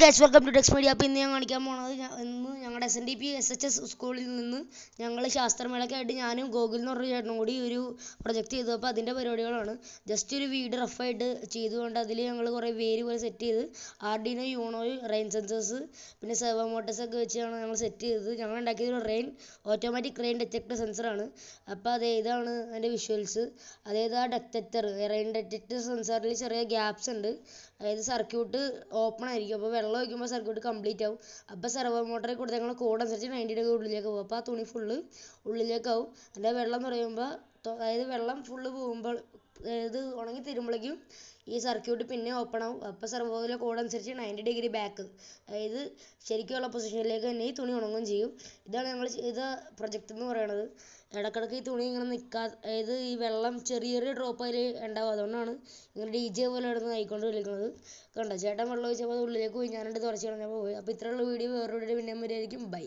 Guys, welcome to techs media. അപ്പോൾ ഇന്ന് ഞാൻ കാണിക്കാൻ പോണത് ഇന്ന് ഞങ്ങളുടെ SNDP SHS സ്കൂളിൽ നിന്ന് ഞങ്ങൾ ശാസ്ത്രമേളയ്ക്കായിട്ട് ഞാനും ഗോകുൽ എന്ന് പറഞ്ഞ ചേട്ടനും കൂടി ഒരു പ്രൊജക്റ്റ് ചെയ്തു. അപ്പോൾ അതിൻ്റെ പരിപാടികളാണ്. ജസ്റ്റ് ഒരു വീട് റഫായിട്ട് ചെയ്തുകൊണ്ട് അതിൽ ഞങ്ങൾ കുറേ വേര് പോലെ സെറ്റ് ചെയ്ത് ആർഡിനോ യൂണോ റെയിൻ സെൻസേഴ്സ് പിന്നെ സെർവോ മോട്ടോഴ്സ് ഒക്കെ വെച്ചാണ് ഞങ്ങൾ സെറ്റ് ചെയ്തത്. ഞങ്ങൾ ഉണ്ടാക്കിയത് ഒരു ഓട്ടോമാറ്റിക് റെയിൻ ഡിറ്റക്ടർ സെൻസറാണ്. അപ്പോൾ ഇതാണ് അതിൻ്റെ വിഷ്വൽസ്. അതായത് ആ ഡിറ്റക്ടർ റെയിൻ ഡിറ്റക്ടർ സെൻസറിൽ ചെറിയ ഗ്യാപ്സ് ഉണ്ട്. അതായത് സർക്യൂട്ട് ഓപ്പൺ ആയിരിക്കും. അപ്പോൾ വെള്ളം ഒഴിക്കുമ്പോൾ സർക്യൂട്ട് കംപ്ലീറ്റ് ആവും. അപ്പോൾ സെർവോ മോട്ടറിൽ കൊടുത്തേക്കുന്ന കോഡ് അനുസരിച്ച് 90 ഡിഗ്രി ഉള്ളിലേക്ക് പോകും. അപ്പോൾ ആ തുണി ഫുള്ള് ഉള്ളിലേക്കാവും. അതിൻ്റെ വെള്ളം എന്ന് പറയുമ്പോൾ അതായത് വെള്ളം ഫുള്ള് പോകുമ്പോൾ ഇത് ഉണങ്ങി തീരുമ്പോഴേക്കും ഈ സർക്യൂട്ട് പിന്നെ ഓപ്പൺ ആവും. അപ്പോൾ സെർവോയിലെ കോഡ് അനുസരിച്ച് 90 ഡിഗ്രി ബാക്ക്, അതായത് ശരിക്കുള്ള പൊസിഷനിലേക്ക് തന്നെ ഈ തുണി ഉണങ്ങുകയും ചെയ്യും. ഇതാണ് ഞങ്ങൾ ചെയ്ത പ്രൊജക്റ്റ് എന്ന് പറയുന്നത്. ഇടക്കിടക്ക് ഈ തുണി ഇങ്ങനെ അതായത് ഈ വെള്ളം ചെറിയ ഡ്രോപ്പ് അതിൽ ഉണ്ടാവും. അതുകൊണ്ടാണ് ഇങ്ങനെ DJ പോലെ ഇടുന്ന് ആയിക്കൊണ്ട് വിളിക്കുന്നത്. കണ്ടോ, ചേട്ടൻ വെള്ളം ഒഴിച്ചപ്പോൾ അത് ഉള്ളിലേക്ക് പോയി, ഞാനിട്ട് തുടച്ച് കളഞ്ഞപ്പോൾ പോയി. അപ്പോൾ ഇത്രയുള്ള വീഡിയോ വേറൊരു വീഡിയോ പിന്നെ വരെയായിരിക്കും. ബൈ.